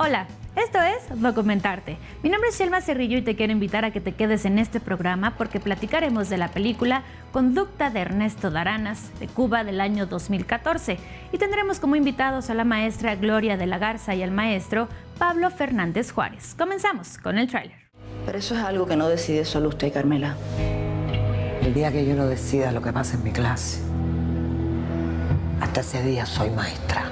Hola, esto es Documentarte. Mi nombre es Shelma Cerrillo y te quiero invitar a que te quedes en este programa porque platicaremos de la película Conducta de Ernesto Daranas, de Cuba del año 2014. Y tendremos como invitados a la maestra Gloria de la Garza y al maestro Pablo Fernández Juárez. Comenzamos con el tráiler. Pero eso es algo que no decide solo usted, Carmela. El día que yo no decida lo que pasa en mi clase, hasta ese día soy maestra.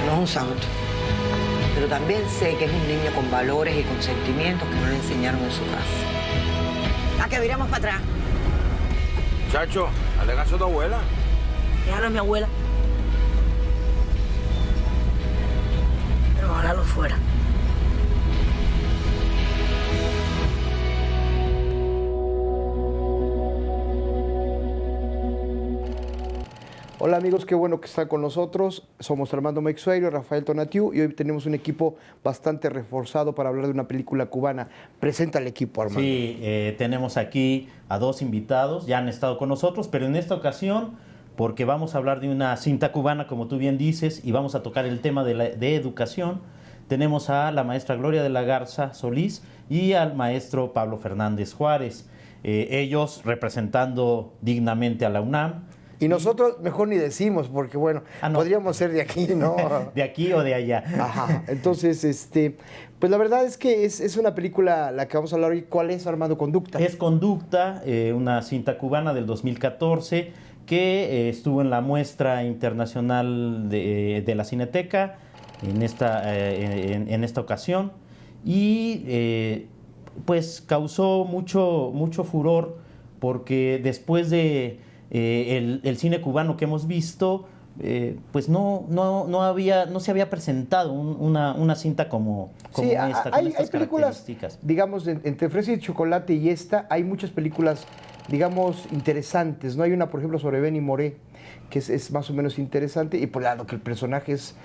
No es un santo, pero también sé que es un niño con valores y con sentimientos que no le enseñaron en su casa. ¿A que viramos para atrás? Chacho, hazle caso a tu abuela. Déjalo a mi abuela. Pero ojalá lo fuera. Hola amigos, qué bueno que están con nosotros. Somos Armando Meixueiro y Rafael Tonatiu y hoy tenemos un equipo bastante reforzado para hablar de una película cubana. Presenta al equipo, Armando. Sí, tenemos aquí a dos invitados, ya han estado con nosotros, pero en esta ocasión, porque vamos a hablar de una cinta cubana, como tú bien dices, y vamos a tocar el tema de educación, tenemos a la maestra Gloria de la Garza Solís y al maestro Pablo Fernández Juárez, ellos representando dignamente a la UNAM. Y nosotros mejor ni decimos, porque bueno, no. Podríamos ser de aquí, ¿no? De aquí o de allá. Ajá, entonces, pues la verdad es que es una película la que vamos a hablar hoy. ¿Cuál es, Armando? Conducta. Es Conducta, una cinta cubana del 2014 que estuvo en la muestra internacional de la Cineteca en esta ocasión y pues causó mucho furor porque después de el cine cubano que hemos visto, pues no se había presentado una cinta como sí, esta, con estas hay películas, características. Digamos, entre Fresa y Chocolate y esta, hay muchas películas, digamos, interesantes, ¿no? Hay una, por ejemplo, sobre Benny Moré, que es más o menos interesante, y por lado que el personaje es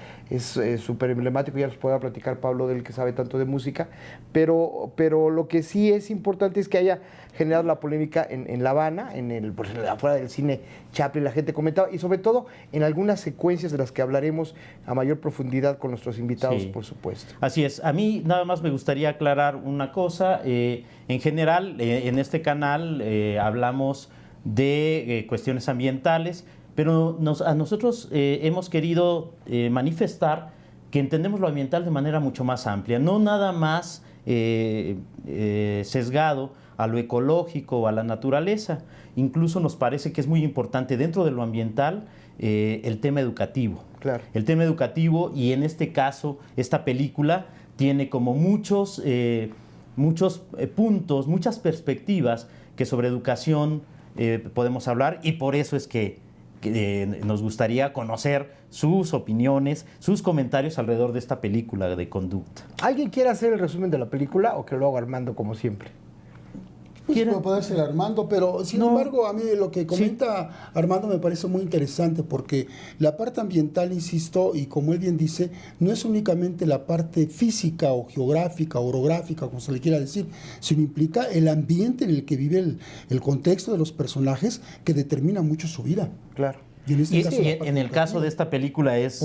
súper emblemático, ya nos podrá platicar Pablo, del que sabe tanto de música, pero lo que sí es importante es que haya generado la polémica en La Habana, por ejemplo, afuera del cine Chaplin, la gente comentaba, y sobre todo en algunas secuencias de las que hablaremos a mayor profundidad con nuestros invitados, sí, por supuesto. Así es. A mí nada más me gustaría aclarar una cosa. En general, en este canal hablamos de cuestiones ambientales, pero nosotros hemos querido manifestar que entendemos lo ambiental de manera mucho más amplia, no nada más sesgado a lo ecológico o a la naturaleza. Incluso nos parece que es muy importante dentro de lo ambiental el tema educativo. Claro. El tema educativo, y en este caso esta película tiene como muchos puntos, muchas perspectivas que sobre educación podemos hablar, y por eso es que nos gustaría conocer sus opiniones, sus comentarios alrededor de esta película de Conducta. ¿Alguien quiere hacer el resumen de la película o que lo haga Armando como siempre? Pues puede ser Armando, pero sin embargo a mí lo que comenta Armando me parece muy interesante porque la parte ambiental, insisto, y como él bien dice, no es únicamente la parte física o geográfica, orográfica, como se le quiera decir, sino implica el ambiente en el que vive el contexto de los personajes que determina mucho su vida. Claro. Y en el caso de esta película es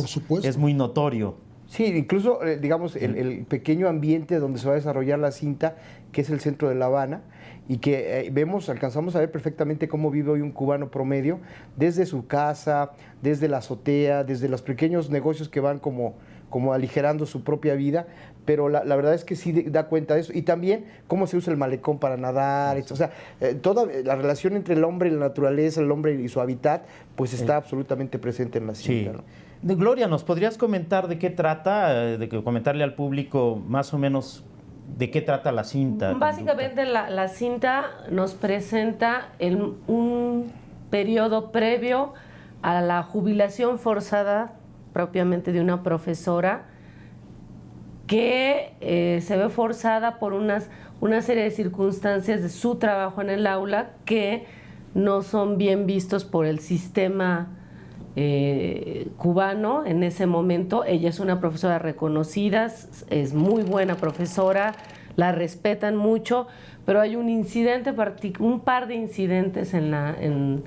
muy notorio. Sí, incluso, digamos, el pequeño ambiente donde se va a desarrollar la cinta, que es el centro de La Habana, y que alcanzamos a ver perfectamente cómo vive hoy un cubano promedio, desde su casa, desde la azotea, desde los pequeños negocios que van como aligerando su propia vida, pero la verdad es que sí da cuenta de eso, y también cómo se usa el malecón para nadar, o sea, toda la relación entre el hombre y la naturaleza, el hombre y su hábitat, pues está absolutamente presente en la cinta, sí. ¿no? Gloria, ¿nos podrías comentar de qué trata, comentarle al público más o menos de qué trata la cinta? Básicamente la cinta nos presenta un periodo previo a la jubilación forzada propiamente de una profesora que se ve forzada por una serie de circunstancias de su trabajo en el aula que no son bien vistos por el sistema cubano en ese momento. Ella es una profesora reconocida, es muy buena profesora, la respetan mucho, pero hay un par de incidentes en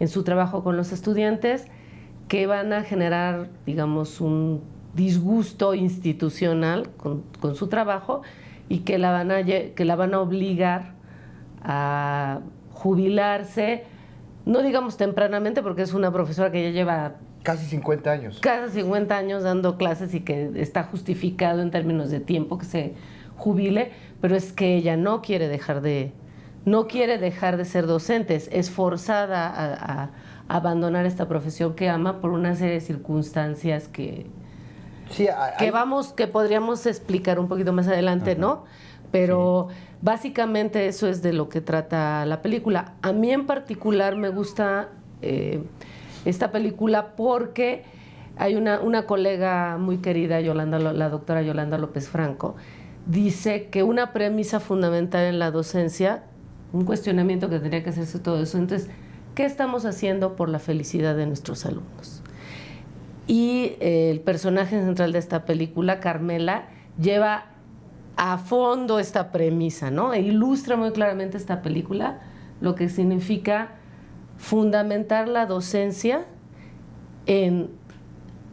su trabajo con los estudiantes que van a generar, digamos, un disgusto institucional con su trabajo y que la van a obligar a jubilarse, no digamos tempranamente, porque es una profesora que ya lleva Casi 50 años. Casi 50 años dando clases y que está justificado en términos de tiempo que se jubile, pero es que ella no quiere dejar de ser docente, es forzada a abandonar esta profesión que ama por una serie de circunstancias que podríamos explicar un poquito más adelante, ¿no? Pero básicamente eso es de lo que trata la película. A mí en particular me gusta esta película porque hay una colega muy querida, la doctora Yolanda López Franco, dice que una premisa fundamental en la docencia, un cuestionamiento que tendría que hacerse todo eso, entonces, ¿qué estamos haciendo por la felicidad de nuestros alumnos? Y el personaje central de esta película, Carmela, lleva a fondo esta premisa, ¿no? E ilustra muy claramente esta película lo que significa fundamentar la docencia en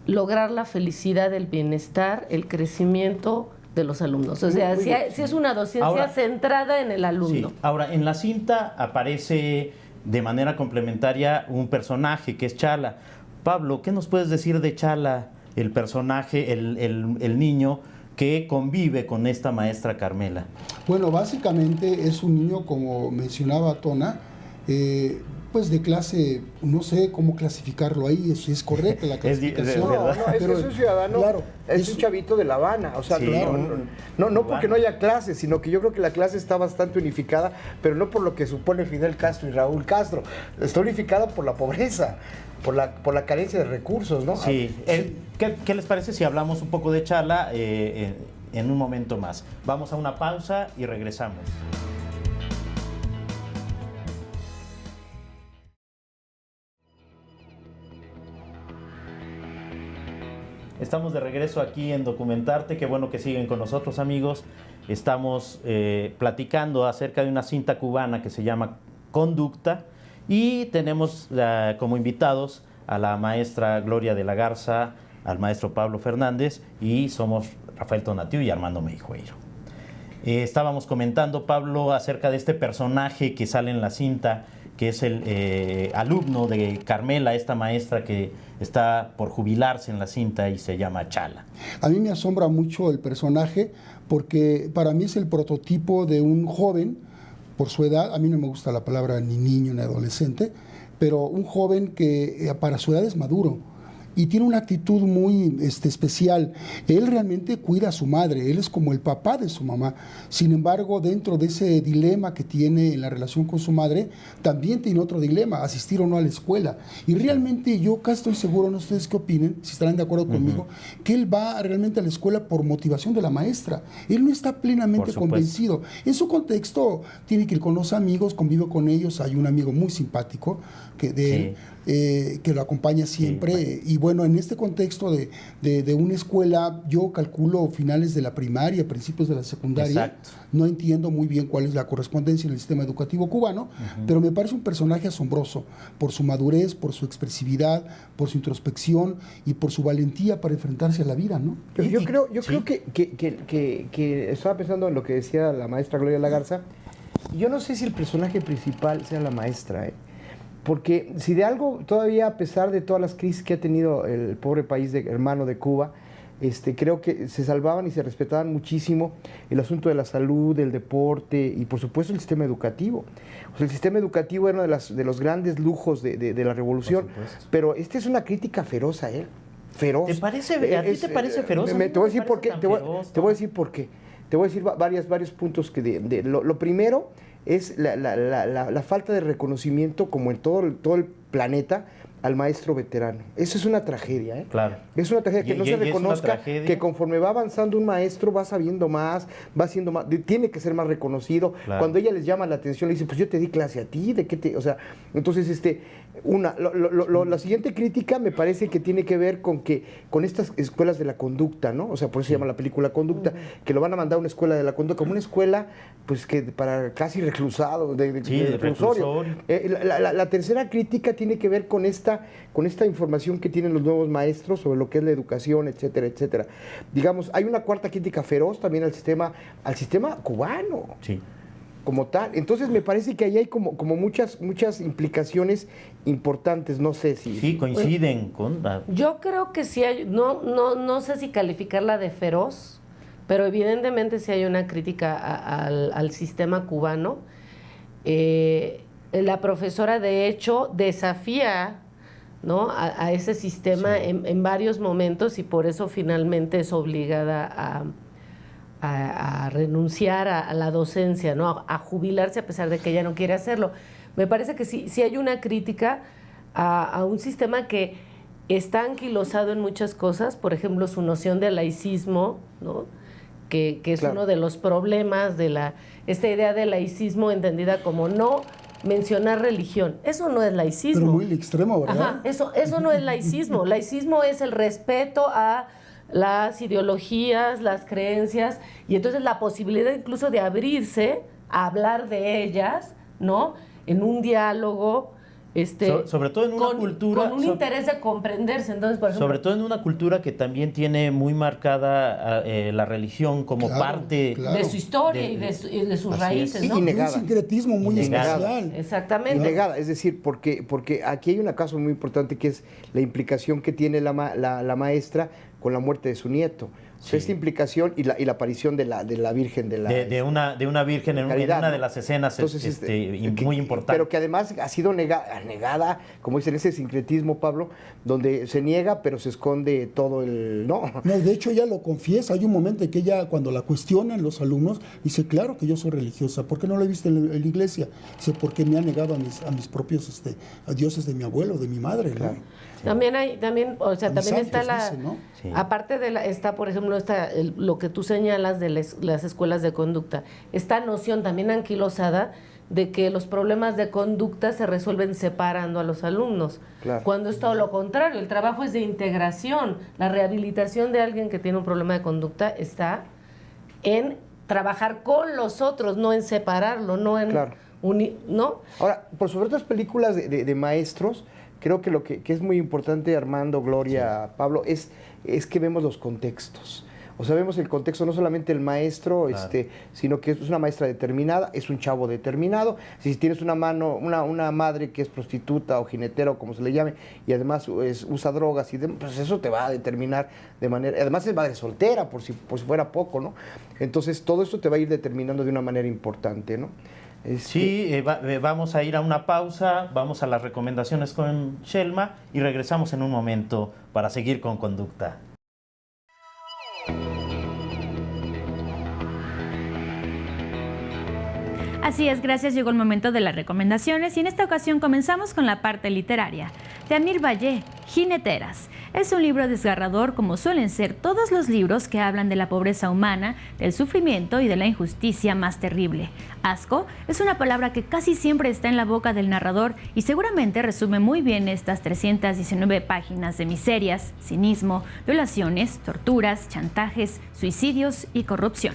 lograr la felicidad, el bienestar, el crecimiento de los alumnos. O sea, si es una docencia centrada en el alumno. Sí. Ahora, en la cinta aparece de manera complementaria un personaje que es Chala. Pablo, ¿qué nos puedes decir de Chala, el personaje, el niño que convive con esta maestra Carmela? Bueno, básicamente es un niño, como mencionaba Tona, pues de clase, no sé cómo clasificarlo ahí, si es correcta la clasificación. Pero es un ciudadano, claro, es un chavito de La Habana, o sea, sí, no porque no haya clases, sino que yo creo que la clase está bastante unificada, pero no por lo que supone Fidel Castro y Raúl Castro, está unificada por la pobreza, por la carencia de recursos, ¿no? Sí. ¿Qué les parece si hablamos un poco de Chala en un momento más? Vamos a una pausa y regresamos. Estamos de regreso aquí en Documentarte. Qué bueno que siguen con nosotros, amigos. Estamos platicando acerca de una cinta cubana que se llama Conducta y tenemos como invitados a la maestra Gloria de la Garza, al maestro Pablo Fernández y somos Rafael Tonatiuh y Armando Meijueiro. Estábamos comentando, Pablo, acerca de este personaje que sale en la cinta, que es el alumno de Carmela, esta maestra que está por jubilarse en la cinta y se llama Chala. A mí me asombra mucho el personaje porque para mí es el prototipo de un joven, por su edad, a mí no me gusta la palabra ni niño ni adolescente, pero un joven que para su edad es maduro y tiene una actitud muy especial. Él realmente cuida a su madre, él es como el papá de su mamá. Sin embargo, dentro de ese dilema que tiene en la relación con su madre, también tiene otro dilema, asistir o no a la escuela. Y realmente yo casi estoy seguro, no sé ustedes qué opinen, si estarán de acuerdo conmigo, que él va realmente a la escuela por motivación de la maestra. Él no está plenamente convencido. En su contexto, tiene que ir con los amigos, convive con ellos, hay un amigo muy simpático que lo acompaña siempre. Y bueno, en este contexto de una escuela, yo calculo finales de la primaria, principios de la secundaria. Exacto. No entiendo muy bien cuál es la correspondencia en el sistema educativo cubano, pero me parece un personaje asombroso por su madurez, por su expresividad, por su introspección y por su valentía para enfrentarse a la vida, ¿no? Pero yo creo que estaba pensando en lo que decía la maestra Gloria de la Garza. Yo no sé si el personaje principal sea la maestra, porque si de algo todavía, a pesar de todas las crisis que ha tenido el pobre país hermano de Cuba, creo que se salvaban y se respetaban muchísimo el asunto de la salud, del deporte y por supuesto el sistema educativo. O sea, el sistema educativo era uno de los grandes lujos de la revolución, pero esta es una crítica feroz a él. Feroz. ¿Te parece, ¿a ti te parece feroz? Te voy a decir por qué. Te voy a decir por qué. Te voy a decir varios puntos que lo primero es la falta de reconocimiento, como en todo el planeta, al maestro veterano. Eso es una tragedia, Claro. Es una tragedia que no se reconozca, que conforme va avanzando un maestro va sabiendo más, va siendo más, tiene que ser más reconocido. Claro. Cuando ella les llama la atención, le dice, pues yo te di clase a ti, ¿de qué te...? O sea, entonces La siguiente crítica me parece que tiene que ver con estas escuelas de la conducta, ¿no? O sea, por eso se llama la película Conducta, que lo van a mandar a una escuela de la conducta, como una escuela, pues que para casi reclusado, de reclusorio. La tercera crítica tiene que ver con esta información que tienen los nuevos maestros sobre lo que es la educación, etcétera, etcétera. Digamos, hay una cuarta crítica feroz también al sistema cubano. Sí. Como tal. Entonces me parece que ahí hay como muchas implicaciones importantes, no sé si... Sí, coinciden con... Yo creo que sí hay, no sé si calificarla de feroz, pero evidentemente sí hay una crítica al sistema cubano. La profesora, de hecho, desafía, ¿no?, a ese sistema en varios momentos, y por eso finalmente es obligada a renunciar a la docencia, ¿no?, a jubilarse a pesar de que ella no quiere hacerlo. Me parece que sí hay una crítica a un sistema que está anquilosado en muchas cosas, por ejemplo, su noción de laicismo, ¿no?, que es uno de los problemas de esta idea de laicismo entendida como no mencionar religión. Eso no es laicismo. Pero muy extremo, ¿verdad? Ajá, eso no es laicismo. Laicismo es el respeto a las ideologías, las creencias, y entonces la posibilidad incluso de abrirse a hablar de ellas, ¿no?, en un diálogo, sobre todo en una cultura con un interés de comprenderse. Entonces, por ejemplo, sobre todo en una cultura que también tiene muy marcada la religión como parte de su historia y de sus raíces, ¿no? Y negada. Un sincretismo muy especial. Exactamente. Y negada, es decir, porque aquí hay un caso muy importante que es la implicación que tiene la maestra con la muerte de su nieto. O sea, esta implicación y la aparición de la Virgen de una Virgen en una de las escenas. Entonces, muy importante. Pero que además ha sido negada, como dicen, ese sincretismo, Pablo, donde se niega pero se esconde todo el... No, de hecho ella lo confiesa. Hay un momento en que ella, cuando la cuestionan los alumnos, dice, claro que yo soy religiosa. ¿Por qué no la he visto en la iglesia? Dice, porque me ha negado a mis propios a dioses de mi abuelo, de mi madre, claro. ¿no? También está dice, ¿no? Sí. Aparte está, por ejemplo, lo que tú señalas de las escuelas de conducta, esta noción también anquilosada de que los problemas de conducta se resuelven separando a los alumnos, claro, cuando es todo lo contrario. El trabajo es de integración. La rehabilitación de alguien que tiene un problema de conducta está en trabajar con los otros, no en separarlo, no en claro, ¿no? Ahora, por sobre otras películas de maestros, creo que lo que es muy importante, Armando, Gloria, Pablo, es que vemos los contextos. O sea, vemos el contexto, no solamente el maestro, claro, sino que es una maestra determinada, es un chavo determinado. Si tienes una madre que es prostituta o jinetera o como se le llame, y además usa drogas, pues eso te va a determinar de manera... Además es madre soltera, por si fuera poco, ¿no? Entonces todo esto te va a ir determinando de una manera importante, ¿no? Sí, vamos a ir a una pausa, vamos a las recomendaciones con Shelma y regresamos en un momento para seguir con Conducta. Así es, gracias, llegó el momento de las recomendaciones y en esta ocasión comenzamos con la parte literaria. De Amir Valle, Jineteras. Es un libro desgarrador como suelen ser todos los libros que hablan de la pobreza humana, del sufrimiento y de la injusticia más terrible. Asco es una palabra que casi siempre está en la boca del narrador y seguramente resume muy bien estas 319 páginas de miserias, cinismo, violaciones, torturas, chantajes, suicidios y corrupción.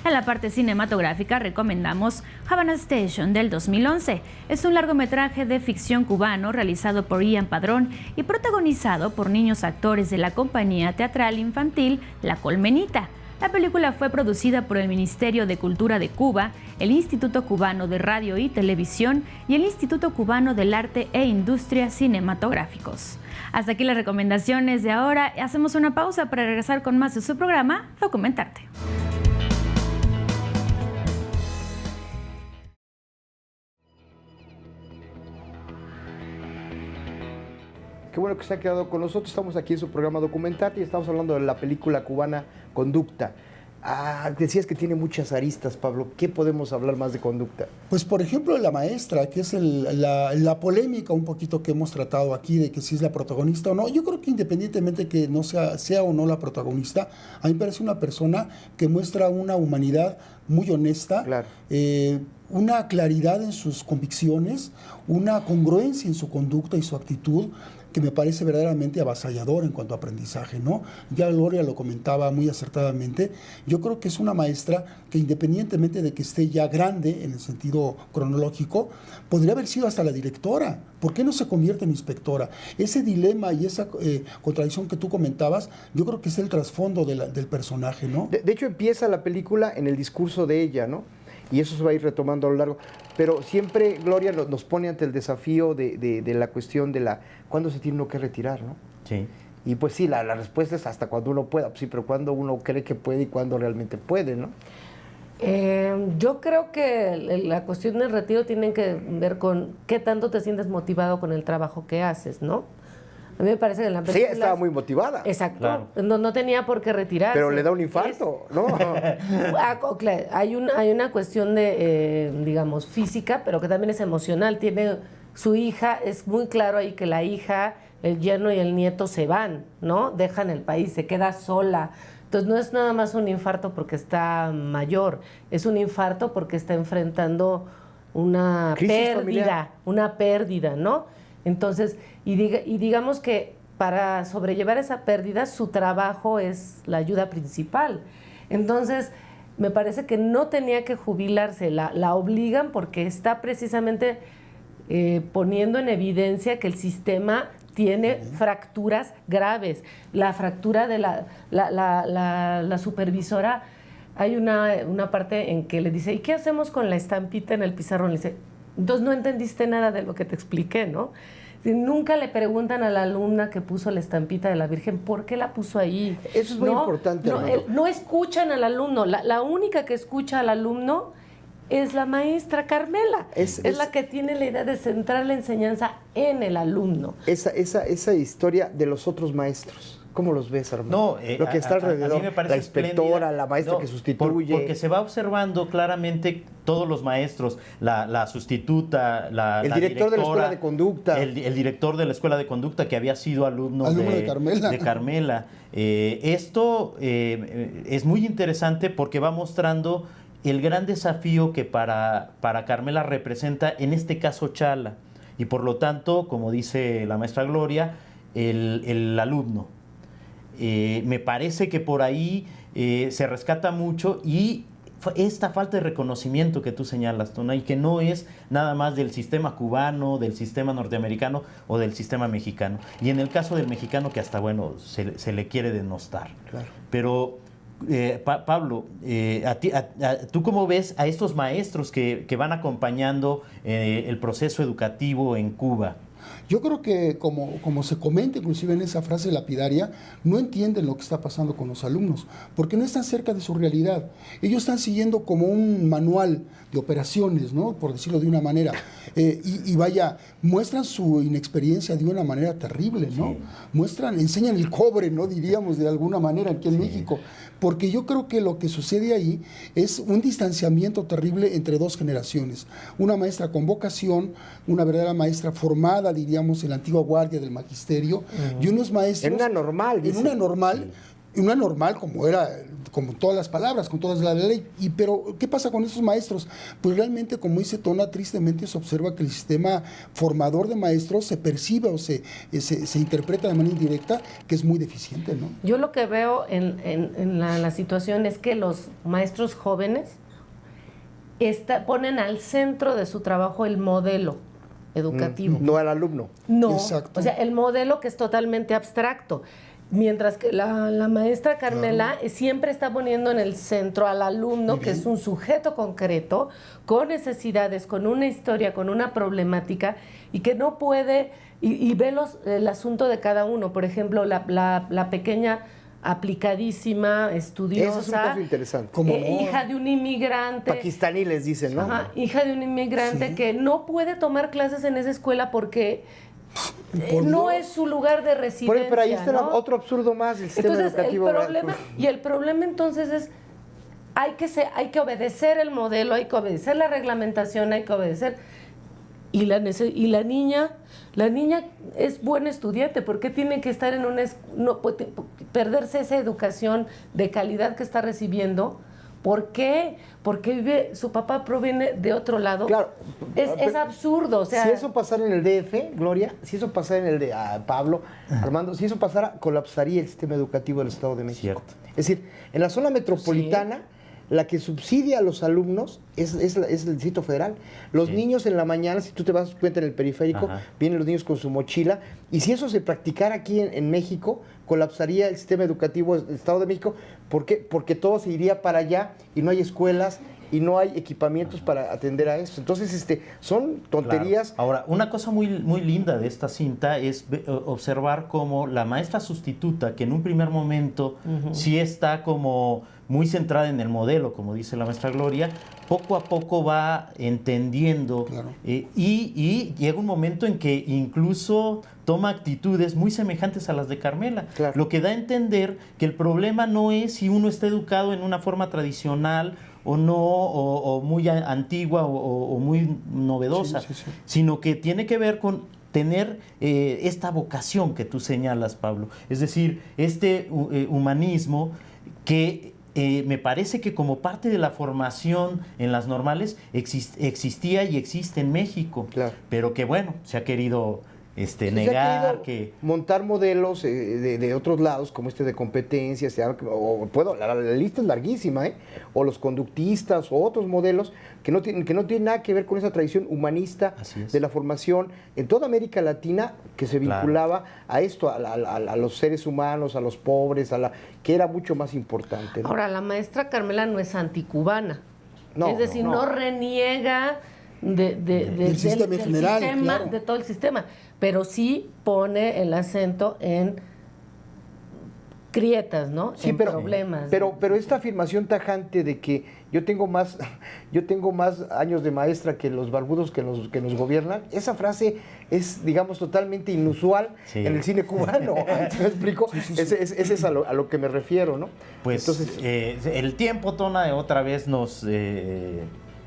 En la parte cinematográfica recomendamos Havana Station del 2011. Es un largometraje de ficción cubano realizado por Ian Padrón y protagonizado por niños actores de la compañía teatral infantil La Colmenita. La película fue producida por el Ministerio de Cultura de Cuba, el Instituto Cubano de Radio y Televisión y el Instituto Cubano del Arte e Industria Cinematográficos. Hasta aquí las recomendaciones de ahora. Hacemos una pausa para regresar con más de su programa Documentarte. Qué bueno que se ha quedado con nosotros. Estamos aquí en su programa Documentarte y estamos hablando de la película cubana Conducta. Decías que tiene muchas aristas, Pablo. ¿Qué podemos hablar más de Conducta? Pues, por ejemplo, la maestra, que es la polémica un poquito que hemos tratado aquí de que si es la protagonista o no. Yo creo que independientemente que no sea o no la protagonista, a mí me parece una persona que muestra una humanidad muy honesta, claro, una claridad en sus convicciones, una congruencia en su conducta y su actitud que me parece verdaderamente avasallador en cuanto a aprendizaje, ¿no? Ya Gloria lo comentaba muy acertadamente. Yo creo que es una maestra que, independientemente de que esté ya grande en el sentido cronológico, podría haber sido hasta la directora. ¿Por qué no se convierte en inspectora? Ese dilema y esa contradicción que tú comentabas, yo creo que es el trasfondo del personaje, ¿no? De hecho, empieza la película en el discurso de ella, ¿no? Y eso se va a ir retomando a lo largo. Pero siempre Gloria nos pone ante el desafío de la cuestión de cuándo se tiene uno que retirar, ¿no? Sí. Y pues sí, la respuesta es hasta cuando uno pueda. Sí, pero cuando uno cree que puede y cuando realmente puede, ¿no? Yo creo que la cuestión del retiro tiene que ver con qué tanto te sientes motivado con el trabajo que haces, ¿no? A mí me parece que en la película... Sí, estaba muy motivada. Exacto. Claro. No tenía por qué retirarse. Pero le da un infarto, ¿no? Claro, hay una cuestión de, digamos, física, pero que también es emocional. Tiene su hija, es muy claro ahí que la hija, el yerno y el nieto se van, ¿no? Dejan el país, se queda sola. Entonces no es nada más un infarto porque está mayor, es un infarto porque está enfrentando una pérdida, ¿no? Entonces, y digamos que para sobrellevar esa pérdida, su trabajo es la ayuda principal. Entonces, me parece que no tenía que jubilarse, la obligan porque está precisamente poniendo en evidencia que el sistema tiene fracturas graves. La fractura de la supervisora, hay una parte en que le dice, ¿y qué hacemos con la estampita en el pizarrón? Le dice, entonces no entendiste nada de lo que te expliqué, ¿no? Si nunca le preguntan a la alumna que puso la estampita de la Virgen, ¿por qué la puso ahí? Eso es muy importante, No escuchan al alumno. La única que escucha al alumno es la maestra Carmela. Es la que tiene la idea de centrar la enseñanza en el alumno. Esa historia de los otros maestros. ¿Cómo los ves, Armando? No, lo que está alrededor, a mí me parece la inspectora, espléndida. la maestra que sustituye. Porque se va observando claramente todos los maestros, la sustituta, el director de la escuela de conducta. El director de la escuela de conducta que había sido alumno de Carmela. De Carmela. Esto es muy interesante porque va mostrando el gran desafío que para Carmela representa, en este caso, Chala. Y por lo tanto, como dice la maestra Gloria, el alumno. Me parece que por ahí se rescata mucho y esta falta de reconocimiento que tú señalas, Tona, y que no es nada más del sistema cubano, del sistema norteamericano o del sistema mexicano. Y en el caso del mexicano, que hasta, bueno, se le quiere denostar. Claro. Pero, Pablo, ¿tú cómo ves a estos maestros que van acompañando el proceso educativo en Cuba? Yo creo que, como se comenta inclusive en esa frase lapidaria, no entienden lo que está pasando con los alumnos, porque no están cerca de su realidad. Ellos están siguiendo como un manual de operaciones, ¿no? Por decirlo de una manera. Y vaya, muestran su inexperiencia de una manera terrible, ¿no? Sí. Enseñan el cobre, ¿no? Diríamos de alguna manera aquí en México. Porque yo creo que lo que sucede ahí es un distanciamiento terrible entre dos generaciones. Una maestra con vocación, una verdadera maestra formada, diríamos, en la antigua guardia del magisterio, y unos maestros... En una normal. En una normal, sí. Una normal como todas las palabras, con todas las leyes. Pero, ¿qué pasa con esos maestros? Pues realmente, como dice Tona, tristemente se observa que el sistema formador de maestros se percibe o se interpreta de manera indirecta que es muy deficiente, ¿no? Yo lo que veo en la situación es que los maestros jóvenes ponen al centro de su trabajo el modelo educativo. No al alumno. No, exacto. O sea, el modelo que es totalmente abstracto. Mientras que la maestra Carmela siempre está poniendo en el centro al alumno, que es un sujeto concreto, con necesidades, con una historia, con una problemática, y que no puede, y ve el asunto de cada uno. Por ejemplo, la pequeña aplicadísima, estudiosa. Eso es un caso interesante. Hija de un inmigrante. Pakistaní les dicen, ¿no? Ajá, hija de un inmigrante que no puede tomar clases en esa escuela porque... no es su lugar de residencia. Pero ahí está, ¿no? Otro absurdo más del sistema educativo. El problema entonces es hay que obedecer el modelo, hay que obedecer la reglamentación, hay que obedecer. Y la niña es buena estudiante, ¿por qué tiene que estar perderse esa educación de calidad que está recibiendo ¿Por qué? Porque su papá proviene de otro lado. Claro. Es absurdo, o sea... Si eso pasara en el DF, Gloria, si eso pasara en el de Pablo, Armando, si eso pasara, colapsaría el sistema educativo del Estado de México. Cierto. Es decir, en la zona metropolitana, la que subsidia a los alumnos es el Distrito Federal. Los niños en la mañana, si tú te das cuenta en el periférico, vienen los niños con su mochila, y si eso se practicara aquí en México, colapsaría el sistema educativo del Estado de México. ¿Por qué? Porque todo se iría para allá y no hay escuelas y no hay equipamientos para atender a eso. Entonces, son tonterías. Claro. Ahora, una cosa muy, muy linda de esta cinta es observar cómo la maestra sustituta, que en un primer momento sí está como muy centrada en el modelo, como dice la maestra Gloria, poco a poco va entendiendo y llega un momento en que incluso toma actitudes muy semejantes a las de Carmela, lo que da a entender que el problema no es si uno está educado en una forma tradicional o no, o muy antigua o muy novedosa, sino que tiene que ver con tener esta vocación que tú señalas, Pablo, es decir, este humanismo que me parece que como parte de la formación en las normales existía y existe en México, pero que bueno, se ha querido negar, que montar modelos de otros lados, como de competencias, la lista es larguísima, o los conductistas, o otros modelos que no tienen nada que ver con esa tradición humanista de la formación en toda América Latina, que se vinculaba a esto, a los seres humanos, a los pobres, que era mucho más importante, ¿no? Ahora, la maestra Carmela no es anticubana, es decir, no reniega del sistema en general, sistema, de todo el sistema, pero sí pone el acento en grietas, ¿no? Sí, en problemas. Pero esta afirmación tajante de que yo tengo más años de maestra que los barbudos que nos gobiernan, esa frase es, digamos, totalmente inusual en el cine cubano. ¿Me explico? Ese es a lo que me refiero, ¿no? Pues entonces, el tiempo, Tona, otra vez nos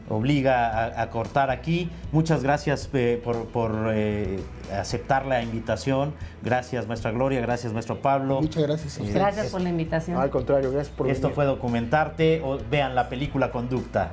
obliga a cortar aquí. Muchas gracias por aceptar la invitación. Gracias, maestra Gloria. Gracias, maestro Pablo. Muchas gracias a ustedes. Gracias por la invitación. Al contrario, gracias por venir. Esto fue Documentarte. Vean la película Conducta.